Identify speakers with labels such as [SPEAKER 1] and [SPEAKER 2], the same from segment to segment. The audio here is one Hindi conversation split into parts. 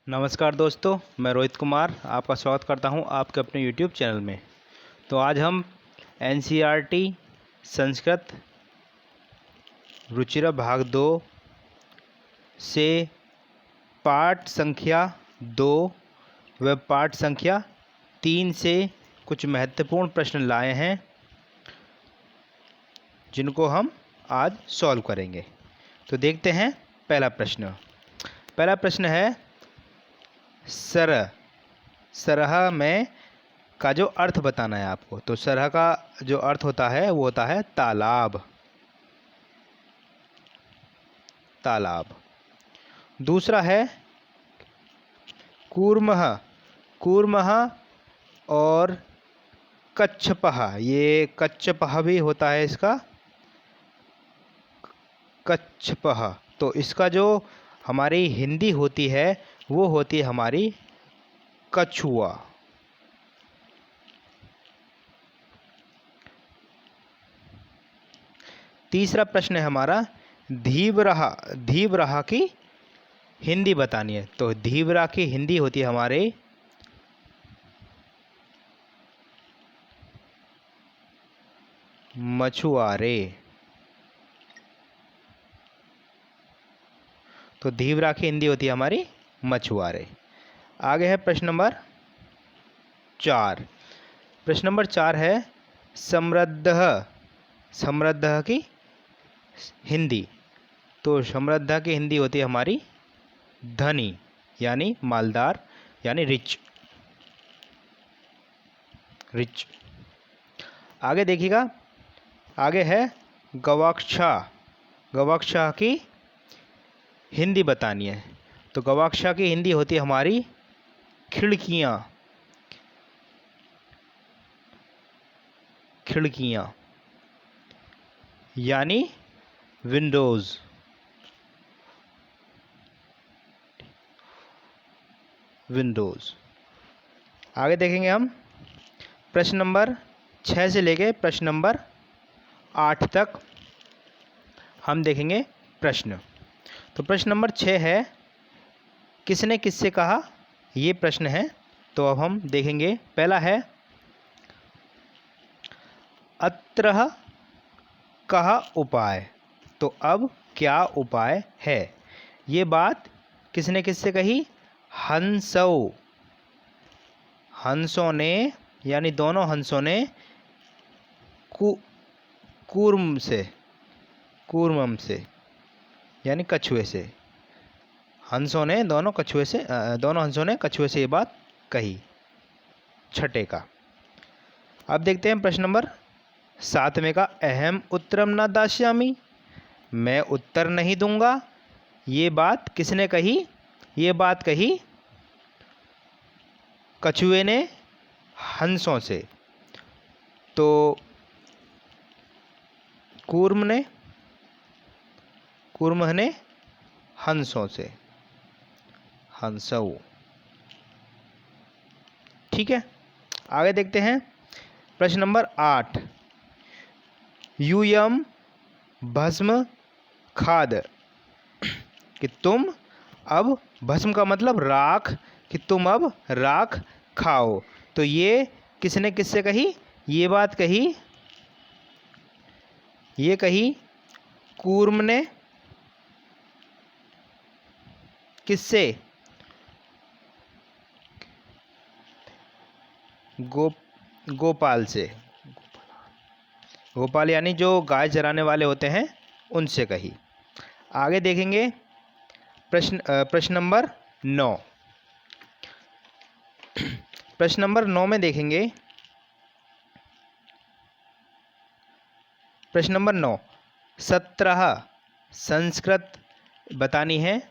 [SPEAKER 1] नमस्कार दोस्तों, मैं रोहित कुमार आपका स्वागत करता हूं आपके अपने YouTube चैनल में। तो आज हम NCERT संस्कृत रुचिरा भाग 2 से पाठ संख्या 2 व पाठ संख्या 3 से कुछ महत्वपूर्ण प्रश्न लाए हैं जिनको हम आज सॉल्व करेंगे। तो देखते हैं पहला प्रश्न है सरह में का जो अर्थ बताना है आपको। तो सरह का जो अर्थ होता है वो होता है तालाब। दूसरा है कूर्मः और कच्छपः। ये कच्छपः भी होता है इसका, कच्छपः। तो इसका जो हमारी हिंदी होती है वो होती है हमारी कछुआ। तीसरा प्रश्न है हमारा धीवराह की हिंदी बतानी है। तो धीवरा की हिंदी होती है हमारे मछुआरे। तो धीवरा की हिंदी होती है हमारी मछुआरे। आगे है प्रश्न नंबर 4। प्रश्न नंबर 4 है समृद्ध की हिंदी। तो समृद्ध की हिंदी होती है हमारी धनी, यानी मालदार, यानी रिच। आगे देखिएगा, आगे है गवाक्षा की हिंदी बतानी है। तो गवाक्षा की हिंदी होती है हमारी खिड़कियाँ, यानी विंडोज़। आगे देखेंगे हम प्रश्न नंबर 6 से लेके प्रश्न नंबर 8 तक हम देखेंगे प्रश्न। तो प्रश्न नंबर 6 है किसने किससे कहा, ये प्रश्न है। तो अब हम देखेंगे, पहला है अत्रः कहा उपाय। तो अब क्या उपाय है, ये बात किसने किससे कही? हंसों ने, यानी दोनों हंसों ने कूर्मम से यानी कछुए से। दोनों हंसों ने कछुए से ये बात कही। छठे का अब देखते हैं प्रश्न नंबर 7 में का अहम उत्तरम न दास्यामि। मैं उत्तर नहीं दूंगा, ये बात किसने कही? ये बात कही कछुए ने हंसों से। तो कूर्म ने हंसों से, हंसऊ। ठीक है, आगे देखते हैं प्रश्न नंबर 8। यूयम भस्म खाद, कि तुम अब, भस्म का मतलब राख, कि तुम अब राख खाओ। तो ये किसने किससे कही? ये बात कही, ये कही कूर्म ने किससे? गोपाल से। गोपाल यानी जो गाय चराने वाले होते हैं उनसे कही। आगे देखेंगे प्रश्न नंबर 9। प्रश्न नंबर 9 में देखेंगे, प्रश्न नंबर 9 17 संस्कृत बतानी है।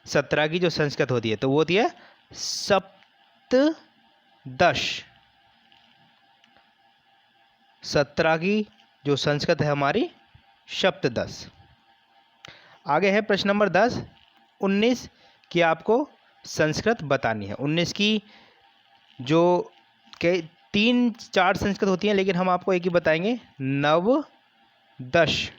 [SPEAKER 1] 17 की जो संस्कृत होती है तो वो होती है सप्तदश। 17 की जो संस्कृत है हमारी सप्तदश। आगे है प्रश्न नंबर 10 19 की आपको संस्कृत बतानी है। 19 की जो के 3-4 संस्कृत होती हैं, लेकिन हम आपको एक ही बताएंगे, नवदश।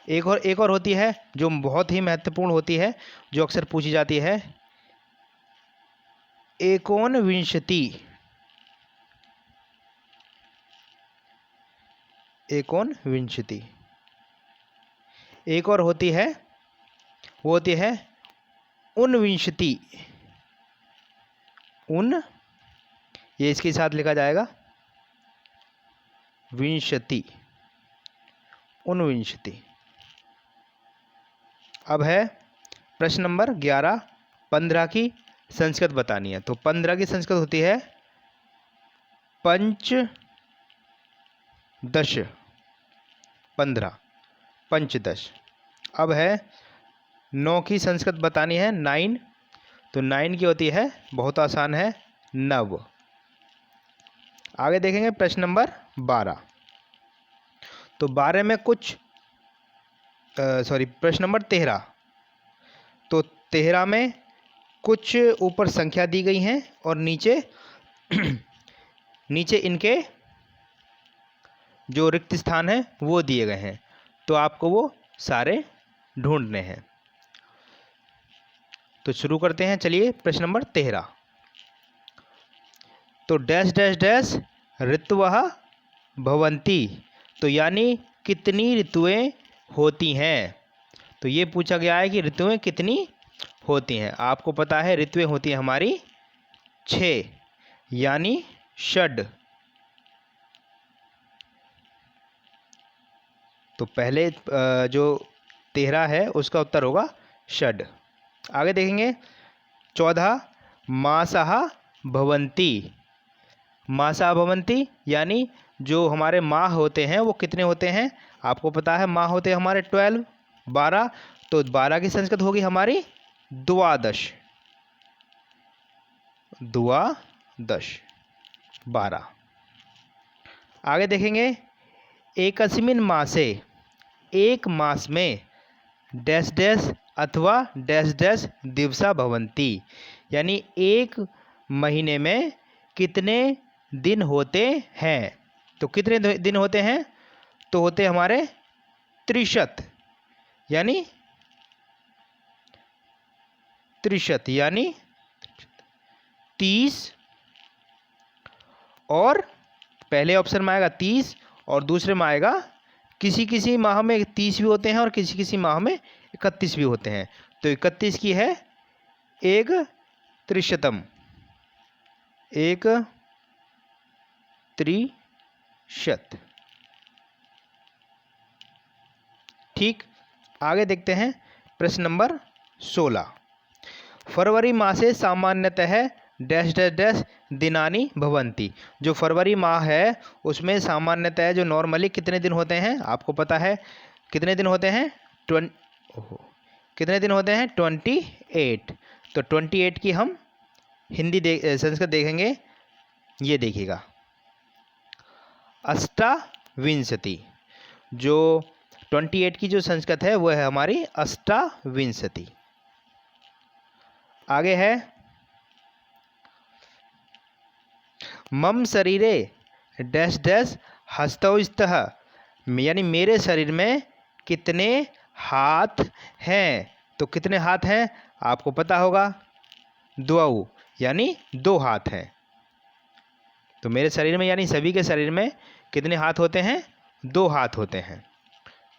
[SPEAKER 1] एक और होती है जो बहुत ही महत्वपूर्ण होती है, जो अक्सर पूछी जाती है, एकोनविंशति। एकोनविंशति। एक और होती है, वो होती है ऊनविंशति। ये इसके साथ लिखा जाएगा विंशति, ऊनविंशति। अब है प्रश्न नंबर 11, 15 की संस्कृत बतानी है। तो 15 की संस्कृत होती है पंचदश। 15 पंचदश। अब है 9 की संस्कृत बतानी है, 9। तो 9 की होती है, बहुत आसान है, नव। आगे देखेंगे प्रश्न नंबर 12। तो 12 में कुछ प्रश्न नंबर 13। तो 13 में कुछ ऊपर संख्या दी गई हैं और नीचे नीचे इनके जो रिक्त स्थान है वो दिए गए हैं। तो आपको वो सारे ढूंढने हैं। तो शुरू करते हैं, चलिए। प्रश्न नंबर 13। तो डैश डैश डैश ऋतवः भवन्ति। तो यानी कितनी ऋतुएं होती हैं। तो ये पूछा गया है कि ऋतुएं कितनी होती हैं। आपको पता है ऋतुएं होती हैं हमारी 6, यानी षड। तो पहले जो 13 है उसका उत्तर होगा षड। आगे देखेंगे 14, मासः भवन्ति। मासा भवन्ति यानी जो हमारे माह होते हैं वो कितने होते हैं। आपको पता है माह होते हैं हमारे 12। तो 12 की संस्कृत होगी हमारी द्वादश। 12। आगे देखेंगे एकस्मिन् मासे, एक मास में डैश डैश अथवा डैश डैश दिवसा भवन्ति। यानी एक महीने में कितने दिन होते हैं। तो कितने दिन होते हैं। तो होते हमारे 63, यानी 30। और पहले ऑप्शन में आएगा 30 और दूसरे में आएगा, किसी किसी माह में 30 भी होते हैं और किसी किसी माह में 31 भी होते हैं। तो 31 की है एक त्रिशतम, एक त्रिशत। ठीक। आगे देखते हैं प्रश्न नंबर 16। फरवरी मासे सामान्यतः डैश डैश डैश दिनानि भवन्ति। जो फरवरी माह है उसमें सामान्यतः जो नॉर्मली कितने दिन होते हैं। आपको पता है कितने दिन होते हैं। कितने दिन होते हैं 28। तो 28 की हम हिंदी संस्कृत देखेंगे। ये देखिएगा अष्टाविंशति। जो 28 की जो संस्कृत है वो है हमारी अष्टाविंशति। आगे है मम शरीरे डैश डैश हस्तौ स्तः। यानी मेरे शरीर में कितने हाथ हैं। तो कितने हाथ हैं आपको पता होगा, द्वौ, यानी 2 हाथ हैं। तो मेरे शरीर में यानी सभी के शरीर में कितने हाथ होते हैं, 2 हाथ होते हैं।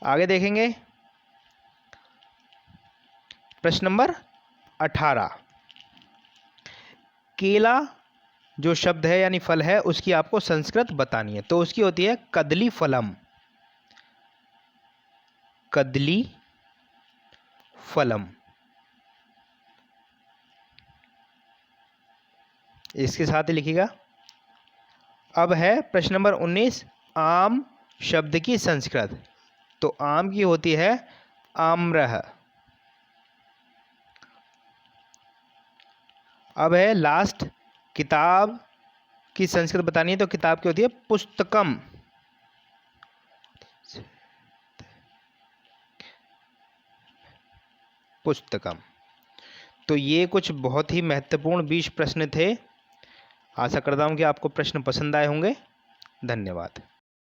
[SPEAKER 1] आगे देखेंगे प्रश्न नंबर 18। केला जो शब्द है यानी फल है उसकी आपको संस्कृत बतानी है। तो उसकी होती है कदली फलम। कदली फलम। इसके साथ ही लिखिएगा। अब है प्रश्न नंबर 19, आम शब्द की संस्कृत। तो आम की होती है आम्रः। अब है लास्ट, किताब की संस्कृत बतानी है। तो किताब की होती है पुस्तकम। पुस्तकम। तो ये कुछ बहुत ही महत्वपूर्ण 20 प्रश्न थे। आशा करता हूँ कि आपको प्रश्न पसंद आए होंगे। धन्यवाद।